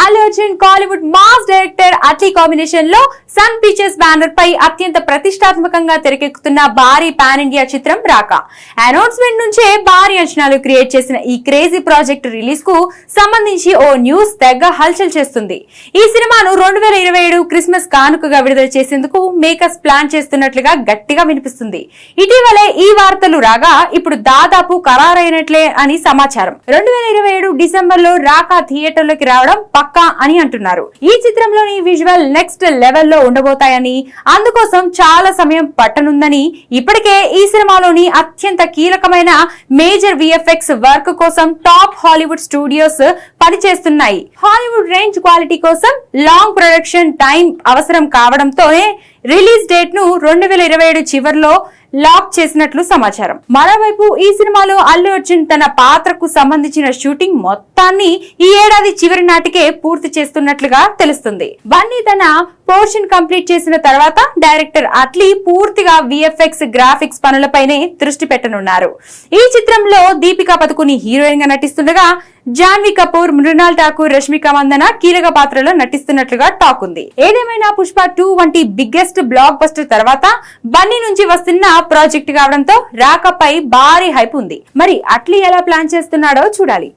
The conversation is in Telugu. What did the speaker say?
Allu Arjun Kollywood mass director Atlee combination లో సన్ పిక్చర్స్ బ్యానర్ పై అత్యంత ప్రతిష్టాత్మకంగా తెరకెక్కుతున్న భారీ పాన్ ఇండియా చిత్రం రాక. అనౌన్స్మెంట్ నుంచే భారీ అంచనాలు క్రియేట్ చేసిన ఈ క్రేజీ ప్రాజెక్ట్ రిలీజ్ కు సంబంధించి ఓ న్యూస్ తెగ హల్చల్ చేస్తుంది. ఈ సినిమాను 2027 క్రిస్మస్ కానుకగా విడుదల చేసేందుకు మేకర్స్ ప్లాన్ చేస్తున్నట్లుగా గట్టిగా వినిపిస్తుంది. ఇటీవలే ఈ వార్తలు రాగా ఇప్పుడు దాదాపు ఖరారైనట్లే అని సమాచారం. 2027 డిసెంబర్ లో రాక థియేటర్లోకి రావడం పక్కా అని అంటున్నారు. ఈ చిత్రంలోని విజువల్ నెక్స్ట్ లెవెల్ లో ఉండబోతాయని, అందుకోసం చాలా సమయం పట్టనుందని, ఇప్పటికే ఈ సినిమాలోని అత్యంత కీలకమైన మేజర్ విఎఫ్ఎక్స్ వర్క్ కోసం టాప్ హాలీవుడ్ స్టూడియోస్ పనిచేస్తున్నాయి. హాలీవుడ్ రేంజ్ క్వాలిటీ కోసం లాంగ్ ప్రొడక్షన్ టైం అవసరం కావడంతోనే రిలీజ్ డేట్ ను 2027 చివర్లో లాక్ చేసినట్లు సమాచారం. మరోవైపు ఈ సినిమాలో అల్లు అర్జున్ తన పాత్రకు సంబంధించిన షూటింగ్ మొత్తాన్ని ఈ ఏడాది చివరి నాటికే పూర్తి చేస్తున్నట్లుగా తెలుస్తుంది. బన్నీ తన పోర్షన్ కంప్లీట్ చేసిన తర్వాత డైరెక్టర్ అట్లీ పూర్తిగా విఎఫ్ఎక్స్ గ్రాఫిక్స్ పనులపైనే దృష్టి పెట్టనున్నారు. ఈ చిత్రంలో దీపికా పదుకుని హీరోయిన్ గా నటిస్తుండగా జాన్వీ కపూర్, మృణాల్ ఠాకూర్, రష్మిక మందన కీలక పాత్రలో నటిస్తున్నట్లుగా టాక్ ఉంది. ఏదేమైనా పుష్ప 2 వంటి బిగ్గెస్ట్ బ్లాక్ బస్టర్ తర్వాత బన్నీ నుంచి వస్తున్న ప్రాజెక్ట్ కావడంతో రాకపై భారీ హైప్ ఉంది. మరి అట్లీ ఎలా ప్లాన్ చేస్తున్నాడో చూడాలి.